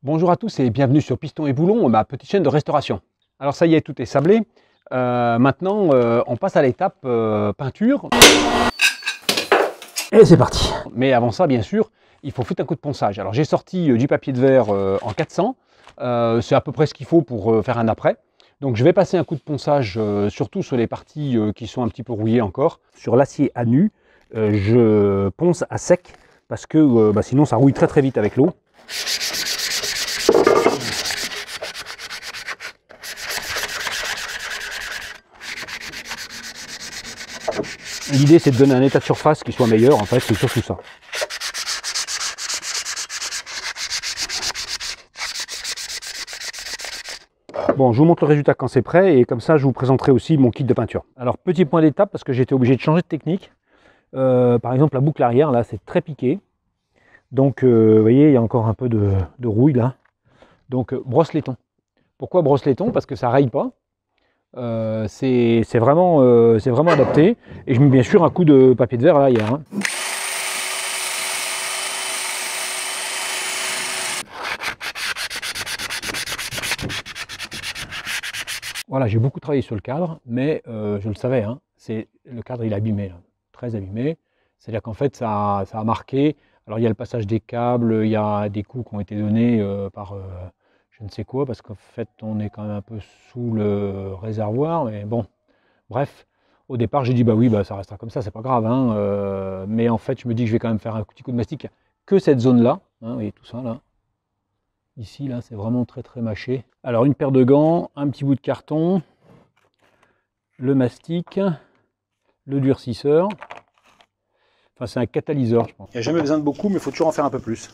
Bonjour à tous et bienvenue sur Piston et Boulon, ma petite chaîne de restauration. Alors ça y est, tout est sablé. Maintenant, on passe à l'étape peinture. Et c'est parti. Mais avant ça, bien sûr, il faut foutre un coup de ponçage. Alors j'ai sorti du papier de verre en 400. C'est à peu près ce qu'il faut pour faire un après. Donc je vais passer un coup de ponçage surtout sur les parties qui sont un petit peu rouillées encore. Sur l'acier à nu, je ponce à sec parce que sinon ça rouille très très vite avec l'eau. L'idée c'est de donner un état de surface qui soit meilleur, en fait, c'est surtout ça. Bon, je vous montre le résultat quand c'est prêt et comme ça je vous présenterai aussi mon kit de peinture. Alors petit point d'étape parce que j'étais obligé de changer de technique. Par exemple la boucle arrière là c'est très piqué. Donc vous voyez il y a encore un peu de rouille là. Donc brosse laiton. Pourquoi brosse laiton? Parce que ça raille pas. C'est vraiment adapté. Et je mets bien sûr un coup de papier de verre là hier. Hein. Voilà, j'ai beaucoup travaillé sur le cadre, mais je le savais, hein, le cadre il est abîmé, là, très abîmé. C'est-à-dire qu'en fait ça a marqué. Alors il y a le passage des câbles, il y a des coups qui ont été donnés par je ne sais quoi, parce qu'en fait on est quand même un peu sous le réservoir, mais bon, bref. Au départ j'ai dit bah oui, bah, ça restera comme ça, c'est pas grave, hein, mais en fait je me dis que je vais quand même faire un petit coup de mastic que cette zone-là, hein, vous voyez tout ça là. Ici, là, c'est vraiment très très mâché. Alors, une paire de gants, un petit bout de carton, le mastic, le durcisseur. Enfin, c'est un catalyseur, je pense. Il n'y a jamais besoin de beaucoup, mais il faut toujours en faire un peu plus.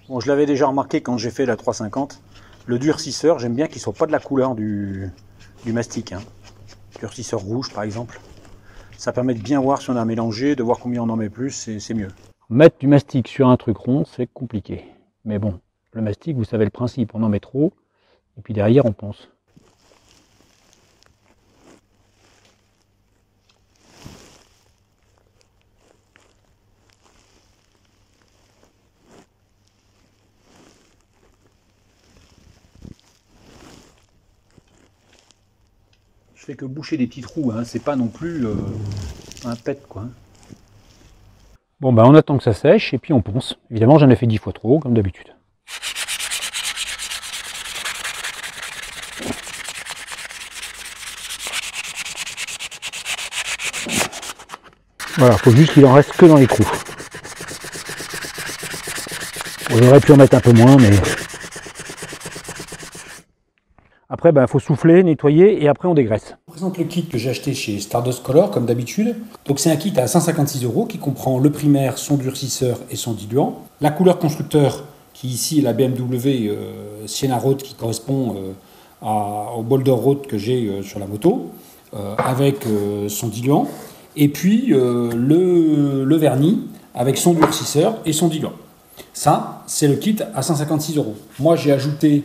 Bon, je l'avais déjà remarqué quand j'ai fait la 350. Le durcisseur, j'aime bien qu'il ne soit pas de la couleur du mastic. Hein. Durcisseur rouge, par exemple. Ça permet de bien voir si on a mélangé, de voir combien on en met plus, c'est mieux. Mettre du mastic sur un truc rond, c'est compliqué. Mais bon, le mastic, vous savez le principe, on en met trop, et puis derrière, on ponce. Je fais que boucher des petits trous, hein. C'est pas non plus un pet, quoi. Bon, ben on attend que ça sèche, et puis on ponce. Évidemment, j'en ai fait 10 fois trop, comme d'habitude. Voilà, faut juste qu'il en reste que dans les trous. On aurait pu en mettre un peu moins, mais... Après, il faut souffler, nettoyer, et après on dégraisse. Je vous présente le kit que j'ai acheté chez Stardust Color, comme d'habitude. Donc c'est un kit à 156 € qui comprend le primaire, son durcisseur et son diluant. La couleur constructeur, qui ici est la BMW Sienna Road, qui correspond au Boulder Road que j'ai sur la moto, avec son diluant. Et puis le vernis, avec son durcisseur et son diluant. Ça, c'est le kit à 156 €. Moi, j'ai ajouté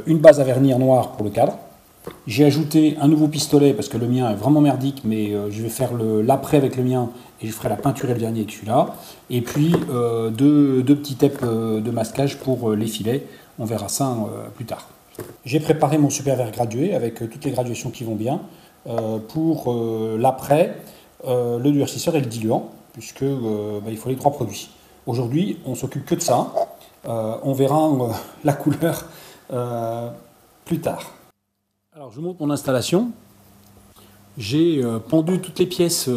une base à vernir noir pour le cadre. J'ai ajouté un nouveau pistolet parce que le mien est vraiment merdique, mais je vais faire l'après avec le mien et je ferai la peinture et le vernis avec celui-là. Et puis deux petits tapes de masquage pour les filets. On verra ça plus tard. J'ai préparé mon super verre gradué avec toutes les graduations qui vont bien pour l'après, le durcisseur et le diluant, puisque il faut les 3 produits. Aujourd'hui, on s'occupe que de ça. On verra la couleur plus tard. Alors, je vous montre mon installation. J'ai pendu toutes les pièces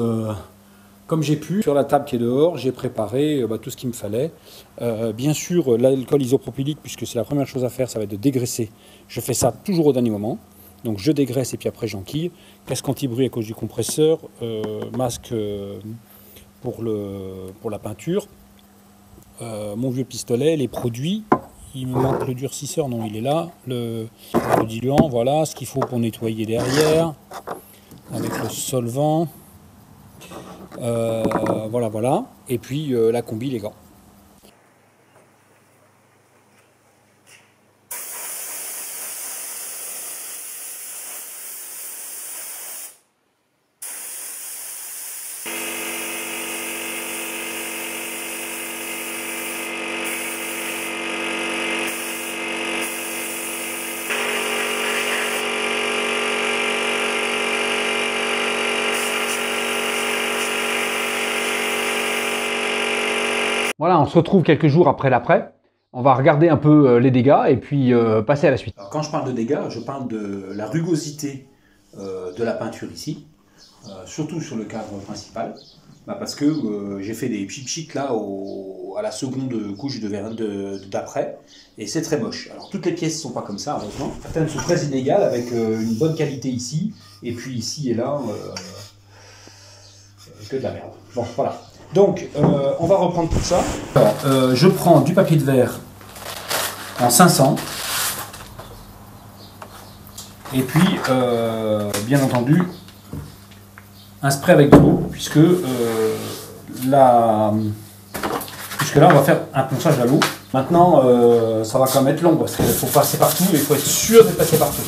comme j'ai pu sur la table qui est dehors. J'ai préparé tout ce qu'il me fallait. Bien sûr, l'alcool isopropylique, puisque c'est la première chose à faire, ça va être de dégraisser. Je fais ça toujours au dernier moment. Donc, je dégraisse et puis après, j'enquille. Casque anti-bruit à cause du compresseur. Masque pour la peinture. Mon vieux pistolet, les produits. Il me manque le durcisseur, non, il est là. Le diluant, voilà, ce qu'il faut pour nettoyer derrière, avec le solvant. Voilà. Et puis la combi, les gants. Voilà, on se retrouve quelques jours après l'après. On va regarder un peu les dégâts et puis passer à la suite. Alors, quand je parle de dégâts, je parle de la rugosité de la peinture ici, surtout sur le cadre principal, parce que j'ai fait des pchit là à la seconde couche d'après, et c'est très moche. Alors toutes les pièces ne sont pas comme ça, heureusement. Certaines sont très inégales, avec une bonne qualité ici, et puis ici et là, que de la merde. Bon, voilà. Donc, on va reprendre tout ça. Alors, je prends du papier de verre en 500. Et puis, bien entendu, un spray avec de l'eau, puisque là, on va faire un ponçage à l'eau. Maintenant, ça va quand même être long, parce qu'il faut passer partout, mais il faut être sûr de passer partout.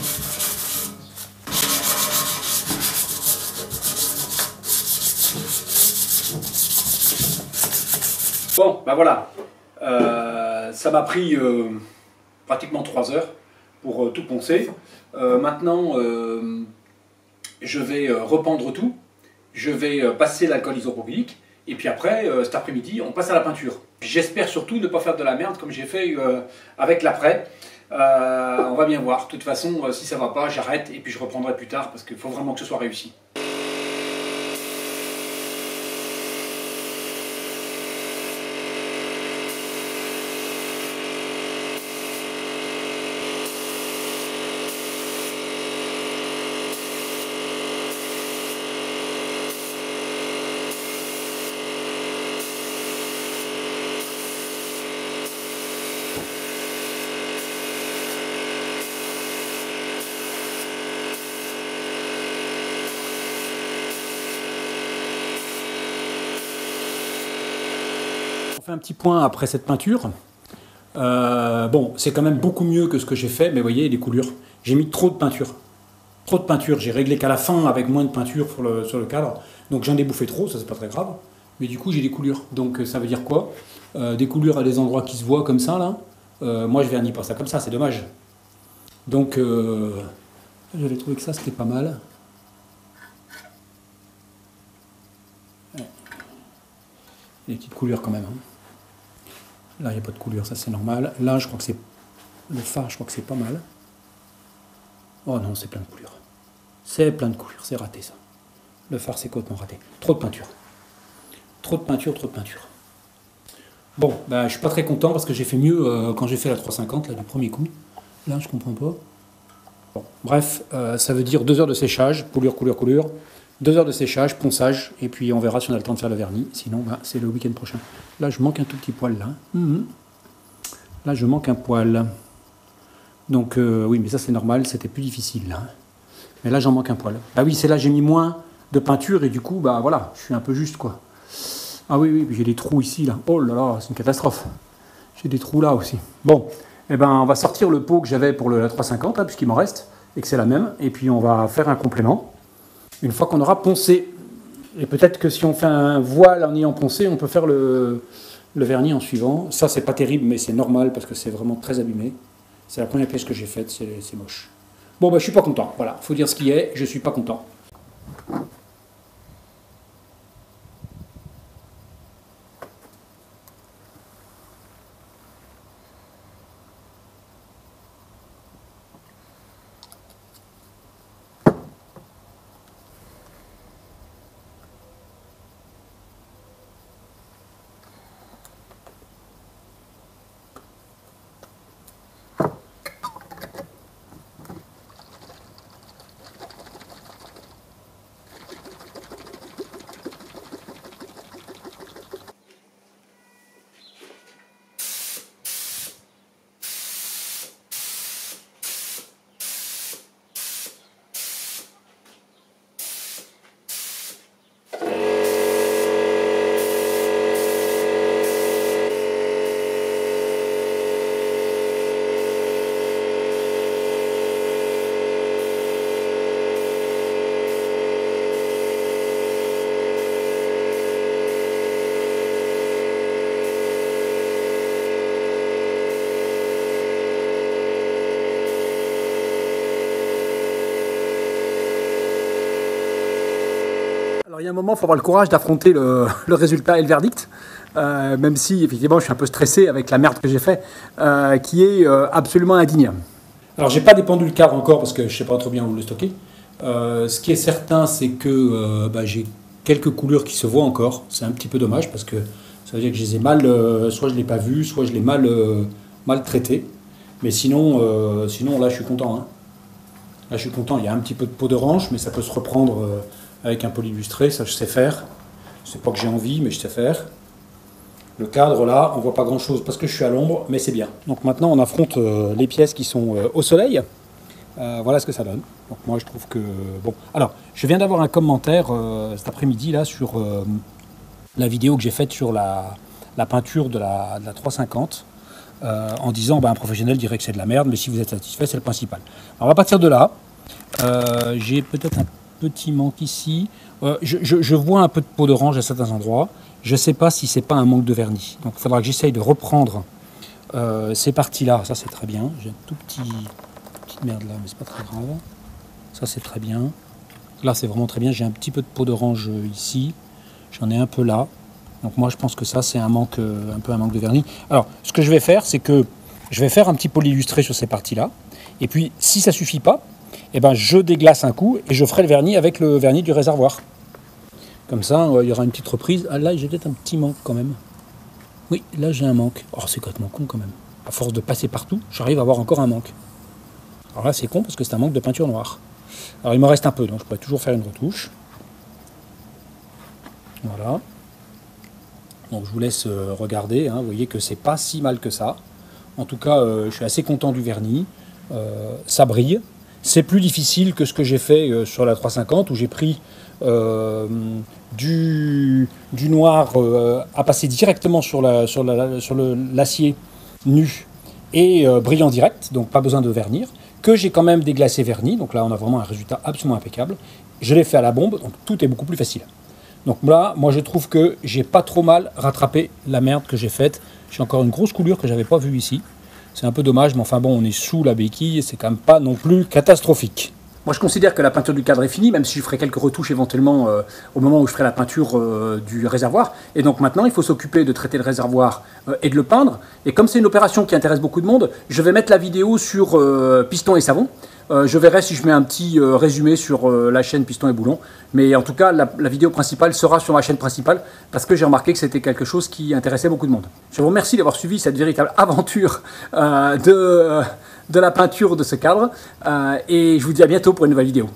Bon, ben voilà, ça m'a pris pratiquement 3 heures pour tout poncer. Maintenant, je vais rependre tout, je vais passer l'alcool isopropylique, et puis après, cet après-midi, on passe à la peinture. J'espère surtout ne pas faire de la merde comme j'ai fait avec l'après. On va bien voir. De toute façon, si ça va pas, j'arrête et puis je reprendrai plus tard parce qu'il faut vraiment que ce soit réussi. On fait un petit point après cette peinture. Bon, c'est quand même beaucoup mieux que ce que j'ai fait, mais vous voyez les coulures. J'ai mis trop de peinture. Trop de peinture. J'ai réglé qu'à la fin avec moins de peinture sur le cadre. Donc j'en ai bouffé trop, ça c'est pas très grave. Mais du coup j'ai des coulures. Donc ça veut dire quoi? Des coulures à des endroits qui se voient comme ça là. Moi je vernis pas ça comme ça, c'est dommage. Donc j'avais trouvé que ça c'était pas mal. Ouais. Des petites coulures quand même. Hein. Là, il n'y a pas de coulure, ça c'est normal. Là, je crois que c'est... Le phare, je crois que c'est pas mal. Oh non, c'est plein de coulures. C'est plein de coulures, c'est raté ça. Le phare, c'est complètement raté. Trop de peinture. Trop de peinture, trop de peinture. Bon, ben, je suis pas très content parce que j'ai fait mieux quand j'ai fait la 350, là, du premier coup. Là, je comprends pas. Bon, bref, ça veut dire 2 heures de séchage, coulure, coulure, coulure. 2 heures de séchage, ponçage, et puis on verra si on a le temps de faire le vernis. Sinon, ben, c'est le week-end prochain. Là, je manque un tout petit poil, là. Là, je manque un poil. Donc, oui, mais ça, c'est normal, c'était plus difficile, là. Mais là, j'en manque un poil. Bah oui, c'est là, j'ai mis moins de peinture, et du coup, bah voilà, je suis un peu juste, quoi. Ah oui, oui, puis j'ai des trous ici, là. Oh là là, c'est une catastrophe. J'ai des trous là aussi. Bon, eh ben, on va sortir le pot que j'avais pour la 350, là, puisqu'il m'en reste, et que c'est la même, et puis on va faire un complément. Une fois qu'on aura poncé. Et peut-être que si on fait un voile en ayant poncé, on peut faire le vernis en suivant. Ça, c'est pas terrible, mais c'est normal parce que c'est vraiment très abîmé. C'est la première pièce que j'ai faite, c'est moche. Bon, bah, je suis pas content. Voilà, faut dire ce qui est, je suis pas content. il y a un moment, il faut avoir le courage d'affronter le résultat et le verdict, même si effectivement je suis un peu stressé avec la merde que j'ai fait, qui est absolument indigne. Alors j'ai pas dépendu le cadre encore parce que je sais pas trop bien où le stocker. Ce qui est certain, c'est que j'ai quelques coulures qui se voient encore. C'est un petit peu dommage parce que ça veut dire que je les ai mal, soit je l'ai pas vu, soit je l'ai mal traité. Mais sinon là je suis content. Hein. Là je suis content. Il y a un petit peu de peau d'orange, mais ça peut se reprendre avec un polylustré, ça je sais faire. C'est pas que j'ai envie, mais je sais faire. Le cadre là, on voit pas grand chose parce que je suis à l'ombre, mais c'est bien. Donc maintenant on affronte les pièces qui sont au soleil. Voilà ce que ça donne. Donc moi je trouve que bon. Alors je viens d'avoir un commentaire cet après-midi là sur la vidéo que j'ai faite sur la peinture de la 350 en disant un professionnel dirait que c'est de la merde, mais si vous êtes satisfait c'est le principal. Alors on va partir de là. J'ai peut-être un petit manque ici. Je vois un peu de peau d'orange à certains endroits. Je ne sais pas si c'est pas un manque de vernis. Donc il faudra que j'essaye de reprendre ces parties-là. Ça c'est très bien. J'ai un petite merde là, mais c'est pas très grave. Ça c'est très bien. Là c'est vraiment très bien. J'ai un petit peu de peau d'orange ici. J'en ai un peu là. Donc moi je pense que ça c'est un peu un manque de vernis. Alors ce que je vais faire, c'est que je vais faire un petit polylustré sur ces parties-là. Et puis si ça suffit pas, je déglace un coup et je ferai le vernis avec le vernis du réservoir. Comme ça, il y aura une petite reprise. Ah là, j'ai peut-être un petit manque quand même. Oui, là j'ai un manque. Oh, c'est complètement con quand même. À force de passer partout, j'arrive à avoir encore un manque. Alors là, c'est con parce que c'est un manque de peinture noire. Alors il me reste un peu, donc je pourrais toujours faire une retouche. Voilà. Donc je vous laisse regarder. Hein. Vous voyez que c'est pas si mal que ça. En tout cas, je suis assez content du vernis. Ça brille. C'est plus difficile que ce que j'ai fait sur la 350 où j'ai pris du noir à passer directement sur l'acier nu et brillant direct, donc pas besoin de vernir, que j'ai quand même déglacé verni, donc là on a vraiment un résultat absolument impeccable. Je l'ai fait à la bombe, donc tout est beaucoup plus facile. Donc là, moi je trouve que j'ai pas trop mal rattrapé la merde que j'ai faite. J'ai encore une grosse coulure que j'avais pas vue ici. C'est un peu dommage, mais enfin bon, on est sous la béquille, c'est quand même pas non plus catastrophique. Moi je considère que la peinture du cadre est finie, même si je ferai quelques retouches éventuellement au moment où je ferai la peinture du réservoir. Et donc maintenant il faut s'occuper de traiter le réservoir et de le peindre. Et comme c'est une opération qui intéresse beaucoup de monde, je vais mettre la vidéo sur Piston et Savon. Je verrai si je mets un petit résumé sur la chaîne Piston et Boulon. Mais en tout cas, la vidéo principale sera sur ma chaîne principale parce que j'ai remarqué que c'était quelque chose qui intéressait beaucoup de monde. Je vous remercie d'avoir suivi cette véritable aventure de la peinture de ce cadre. Et je vous dis à bientôt pour une nouvelle vidéo.